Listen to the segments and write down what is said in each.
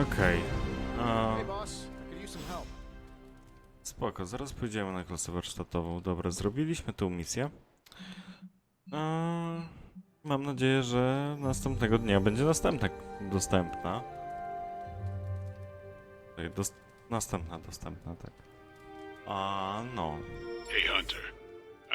Okej. Hey boss, I could use some help. Spoko, zaraz pójdziemy na klasę warsztatową. Dobra, zrobiliśmy tą misję. Mam nadzieję, że następnego dnia będzie dostępna. Następna dostępna, tak. No. Hey, Hunter.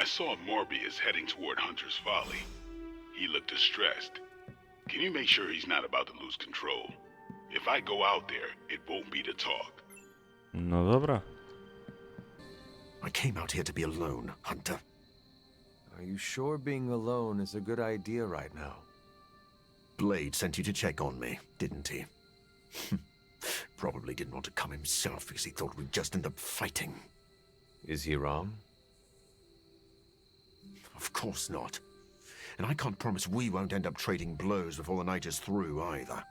I saw Morbius heading toward Hunter's Folly. He looked distressed. Can you make sure he's not about to lose control? If I go out there, it won't be to talk. No dobra. I came out here to be alone, Hunter. Are you sure being alone is a good idea right now? Blade sent you to check on me, didn't he? Probably didn't want to come himself because he thought we'd just end up fighting. Is he wrong? Of course not. And I can't promise we won't end up trading blows before the night is through, either.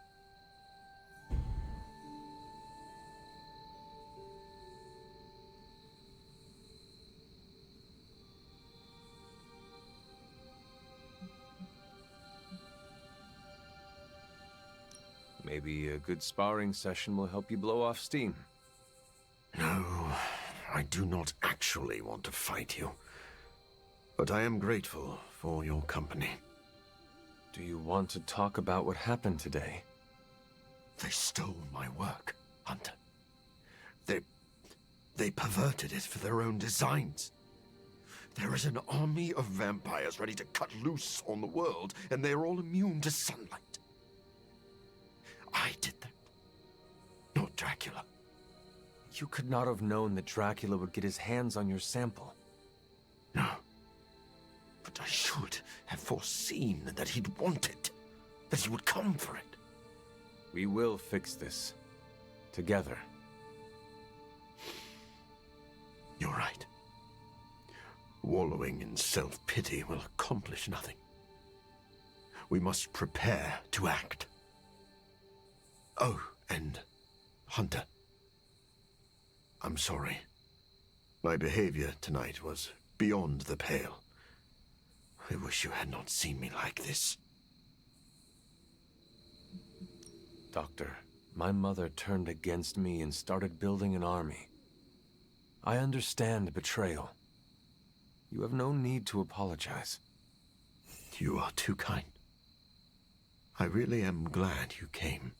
Maybe a good sparring session will help you blow off steam. No, I do not actually want to fight you. But I am grateful for your company. Do you want to talk about what happened today? They stole my work, Hunter. They perverted it for their own designs. There is an army of vampires ready to cut loose on the world, and they are all immune to sunlight. I did that. Not Dracula. You could not have known that Dracula would get his hands on your sample. No. But I should have foreseen that he'd want it. That he would come for it. We will fix this. Together. You're right. Wallowing in self-pity will accomplish nothing. We must prepare to act. Oh, and Hunter. I'm sorry. My behavior tonight was beyond the pale. I wish you had not seen me like this. Doctor, my mother turned against me and started building an army. I understand betrayal. You have no need to apologize. You are too kind. I really am glad you came.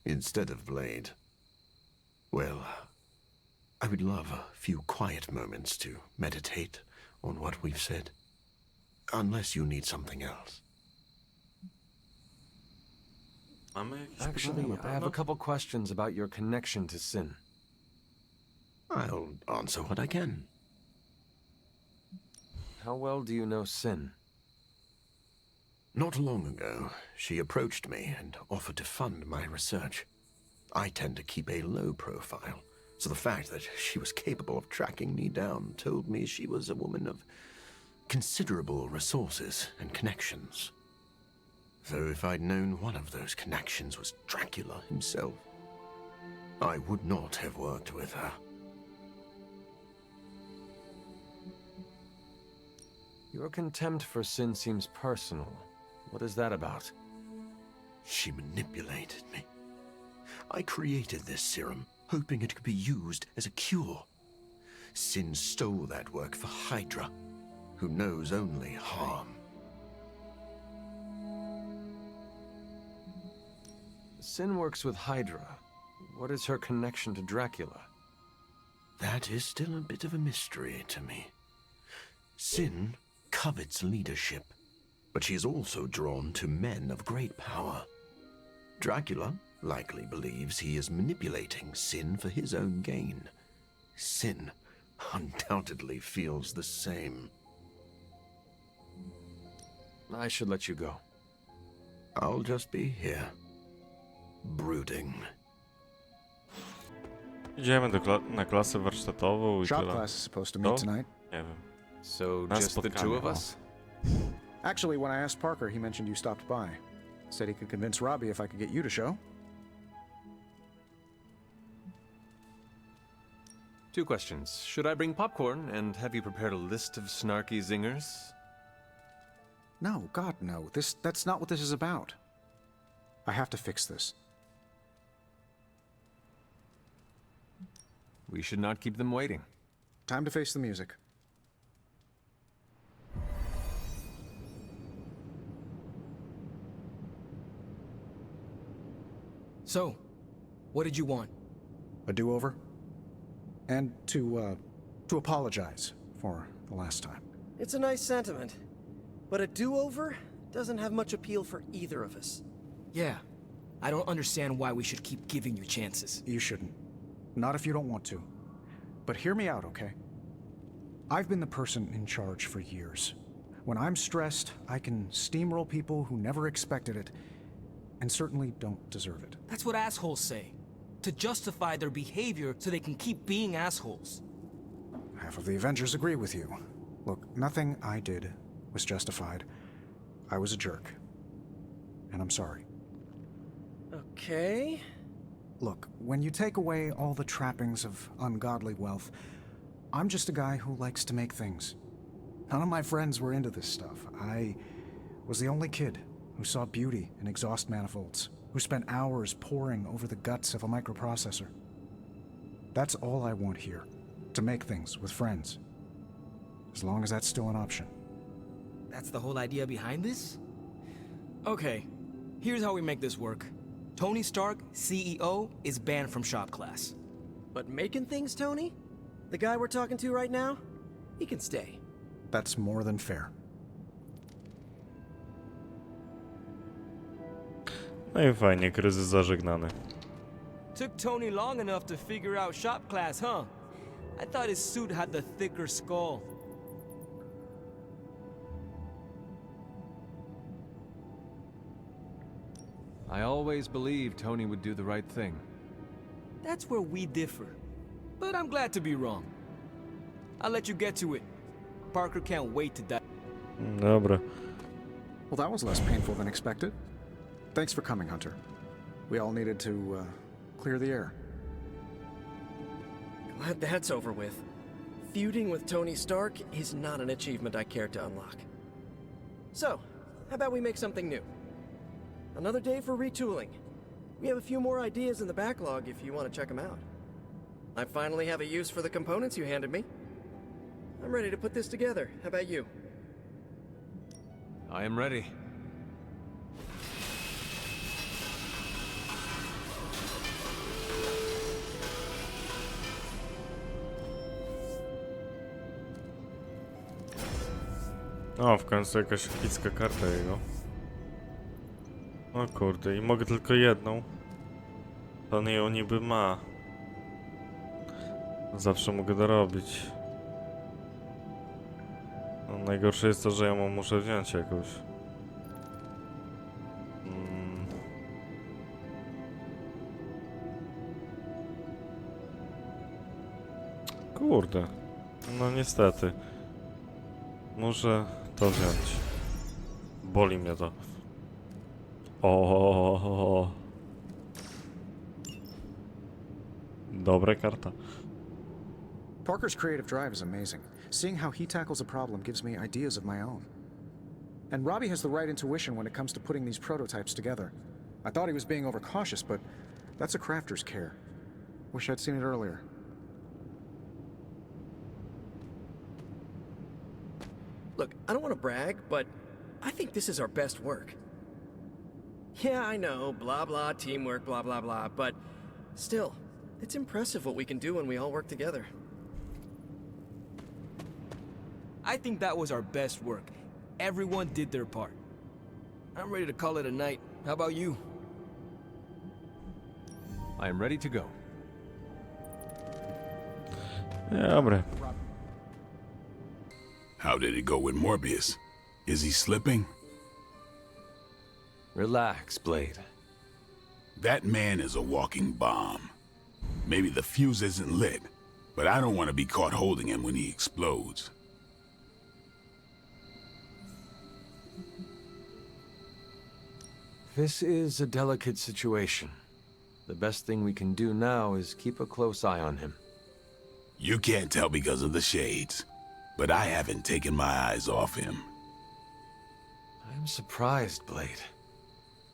Instead of Blade. Well, I would love a few quiet moments to meditate on what we've said. Unless you need something else. Actually, I have a couple questions about your connection to sin. I'll answer what I can. How well do you know Sin? Not long ago, she approached me and offered to fund my research. I tend to keep a low profile, so the fact that she was capable of tracking me down told me she was a woman of considerable resources and connections. Though if I'd known one of those connections was Dracula himself, I would not have worked with her. Your contempt for Sin seems personal. What is that about? She manipulated me. I created this serum, hoping it could be used as a cure. Sin stole that work for Hydra, who knows only harm. Sin works with Hydra. What is her connection to Dracula? That is still a bit of a mystery to me. Sin covets leadership, but she is also drawn to men of great power. Dracula likely believes he is manipulating Sin for his own gain. Sin undoubtedly feels the same. I should let you go. I'll just be here, brooding. Idziemy na klasę warsztatową i Shop tyle. class is supposed to meet tonight. Nie wiem. So Na just the spotkanie, two of no. us? Actually, when I asked Parker, he mentioned you stopped by. Said he could convince Robbie if I could get you to show. Two questions. Should I bring popcorn and have you prepared a list of snarky zingers? No, God, no. That's not what this is about. I have to fix this. We should not keep them waiting. Time to face the music. So, what did you want? A do-over? And to apologize for the last time. It's a nice sentiment, but a do-over doesn't have much appeal for either of us. Yeah, I don't understand why we should keep giving you chances. You shouldn't. Not if you don't want to. But hear me out, okay? I've been the person in charge for years. When I'm stressed, I can steamroll people who never expected it, and certainly don't deserve it. That's what assholes say. To justify their behavior so they can keep being assholes. Half of the Avengers agree with you. Look, nothing I did was justified. I was a jerk. And I'm sorry. Okay. Look, when you take away all the trappings of ungodly wealth, I'm just a guy who likes to make things. None of my friends were into this stuff. I was the only kid who saw beauty in exhaust manifolds, who spent hours poring over the guts of a microprocessor. That's all I want here, to make things with friends. As long as that's still an option. That's the whole idea behind this? Okay, here's how we make this work. Tony Stark, CEO, is banned from shop class. But making things, Tony? The guy we're talking to right now? He can stay. That's more than fair. No i fajnie, kryzys zażegnany. Took Tony long enough to figure out shop class, huh? I thought his suit had the thicker skull. I always believed Tony would do the right thing. That's where we differ. But I'm glad to be wrong. I'll let you get to it. Parker can't wait to die. Dobra. Well, that was less painful than expected. Thanks for coming, Hunter. We all needed to, clear the air. Glad that's over with. Feuding with Tony Stark is not an achievement I care to unlock. So, how about we make something new? Another day for retooling. We have a few more ideas in the backlog if you want to check them out. I finally have a use for the components you handed me. I'm ready to put this together. How about you? I am ready. O, w końcu jakaś epicka karta jego. O kurde, i mogę tylko jedną. Pan ją niby ma. Zawsze mogę dorobić. No, najgorsze jest to, że ja ją muszę wziąć jakoś. Kurde. No niestety. Muszę to wziąć. Boli mnie to. O. Dobra karta. Parker's creative drive is amazing. Seeing how he tackles a problem gives me ideas of my own. And Robbie has the right intuition when it comes to putting these prototypes together. I thought he was being overcautious, but that's a crafter's care. Wish I'd seen it earlier. Look, I don't want to brag, but I think this is our best work. Yeah, I know, blah blah, teamwork, blah blah blah, but still, it's impressive what we can do when we all work together. I think that was our best work. Everyone did their part. I'm ready to call it a night. How about you? I am ready to go. Dobra. How did it go with Morbius? Is he slipping? Relax, Blade. That man is a walking bomb. Maybe the fuse isn't lit, but I don't want to be caught holding him when he explodes. This is a delicate situation. The best thing we can do now is keep a close eye on him. You can't tell because of the shades, but I haven't taken my eyes off him. I'm surprised, Blade.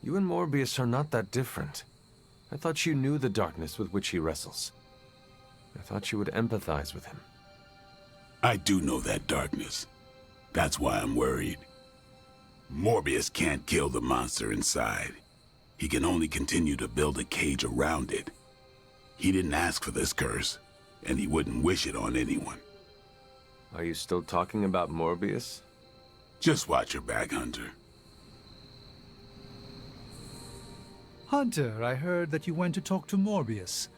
You and Morbius are not that different. I thought you knew the darkness with which he wrestles. I thought you would empathize with him. I do know that darkness. That's why I'm worried. Morbius can't kill the monster inside. He can only continue to build a cage around it. He didn't ask for this curse, and he wouldn't wish it on anyone. Are you still talking about Morbius? Just watch your back, Hunter. Hunter, I heard that you went to talk to Morbius.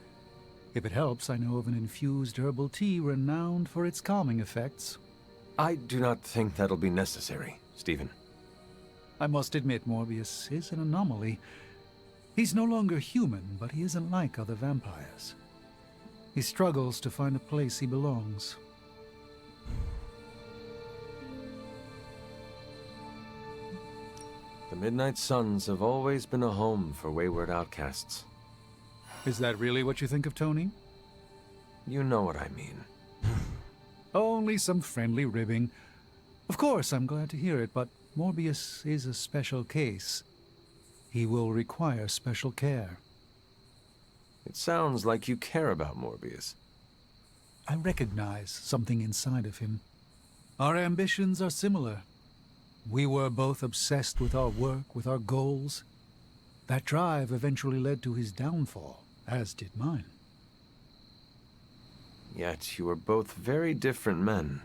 If it helps, I know of an infused herbal tea renowned for its calming effects. I do not think that'll be necessary, Stephen. I must admit Morbius is an anomaly. He's no longer human, but he isn't like other vampires. He struggles to find a place he belongs. The Midnight Suns have always been a home for wayward outcasts. Is that really what you think of Tony? You know what I mean. Only some friendly ribbing. Of course, I'm glad to hear it, but Morbius is a special case. He will require special care. It sounds like you care about Morbius. I recognize something inside of him. Our ambitions are similar. We were both obsessed with our work, with our goals. That drive eventually led to his downfall, as did mine. Yet you were both very different men.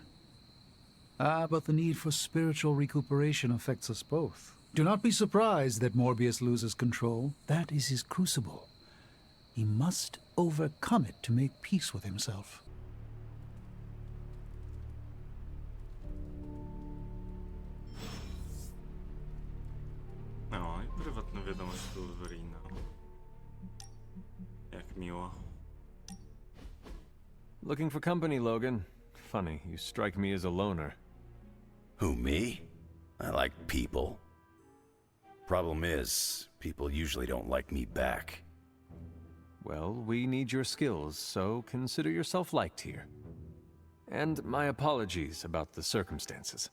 But the need for spiritual recuperation affects us both. Do not be surprised that Morbius loses control. That is his crucible. He must overcome it to make peace with himself. No, i prywatna wiadomość do Wolverina. Jak miło. Looking for company, Logan. Funny, you strike me as a loner. Who, me? I like people. Problem is, people usually don't like me back. Well, we need your skills, so consider yourself liked here. And my apologies about the circumstances.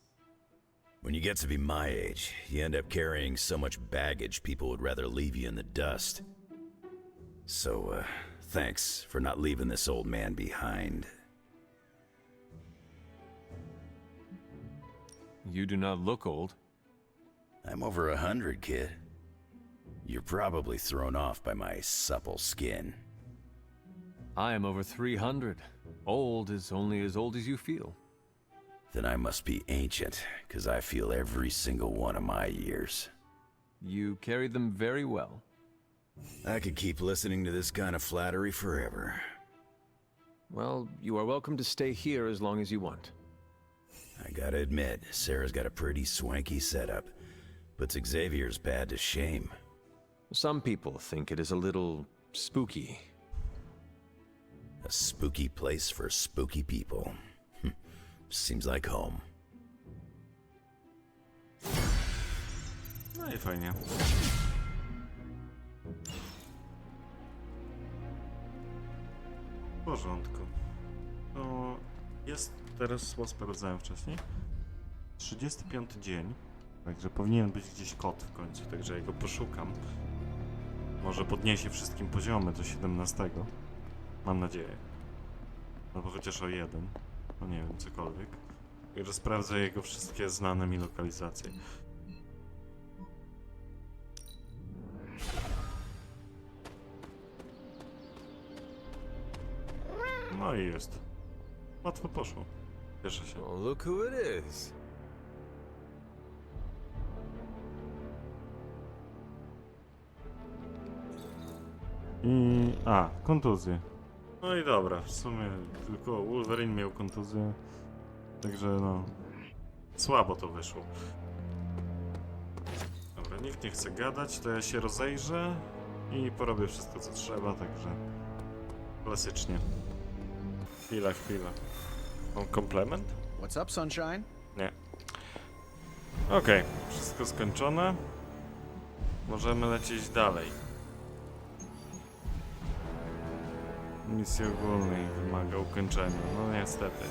When you get to be my age, you end up carrying so much baggage people would rather leave you in the dust. So, thanks for not leaving this old man behind. You do not look old. I'm over 100, kid. You're probably thrown off by my supple skin. I am over 300. Old is only as old as you feel. Then I must be ancient, 'cause I feel every single one of my years. You carry them very well. I could keep listening to this kind of flattery forever. Well, you are welcome to stay here as long as you want. I gotta admit, Sarah's got a pretty swanky setup. Puts Xavier's pad to shame. Some people think it is a little spooky. A spooky place for spooky people. Seems like home. No i fajnie. W porządku. No, jest teraz, bo sprawdzałem wcześniej, 35 dzień, także powinien być gdzieś kod w końcu, także ja go poszukam. Może podniesie wszystkim poziomy do 17. Mam nadzieję. No bo chociaż o jeden. No nie wiem, cokolwiek. Także sprawdzę jego wszystkie znane mi lokalizacje. No i jest. Łatwo poszło. Cieszę się. Oh, look who it is. I... kontuzje. No i dobra, w sumie tylko Wolverine miał kontuzję. Także no... Słabo to wyszło. Dobra, nikt nie chce gadać, to ja się rozejrzę i porobię wszystko co trzeba, także... Klasycznie. Chwila. Mam komplement? What's up, sunshine? Nie. Okej, wszystko skończone. Możemy lecieć dalej. Misji ogólnej wymaga ukończenia, no niestety.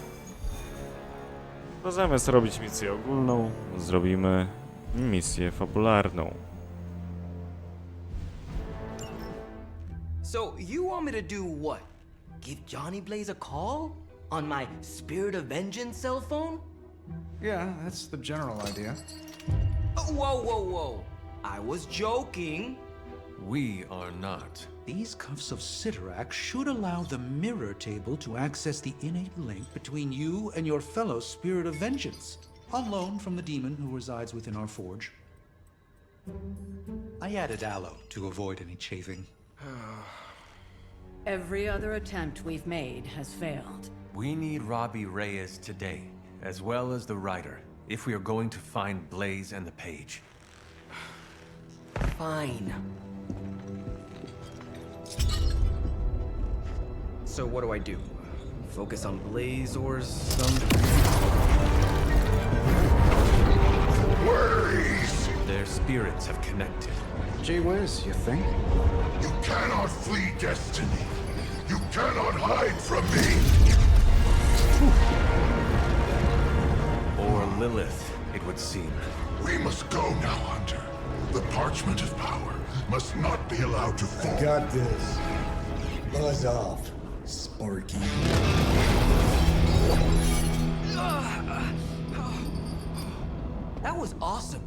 To zamiast robić misję ogólną, zrobimy misję fabularną. So, you want me to do what? give Johnny Blaze a call? On my Spirit of Vengeance cell phone? Yeah, that's the general idea. Whoa, whoa, whoa. I was joking. We are not. These cuffs of Cyttorak should allow the mirror table to access the innate link between you and your fellow Spirit of Vengeance, on loan from the demon who resides within our forge. I added aloe to avoid any chafing. Every other attempt we've made has failed. We need Robbie Reyes today, as well as the writer, if we are going to find Blaze and the page. Fine. So what do I do? Focus on Blaze or some... Blaze! Their spirits have connected. Gee whiz, you think? You cannot flee destiny. You cannot hide from me. Or Lilith, it would seem. We must go now, Hunter. The parchment of power must not be allowed to fall. Got this. Buzz off, Sparky. That was awesome.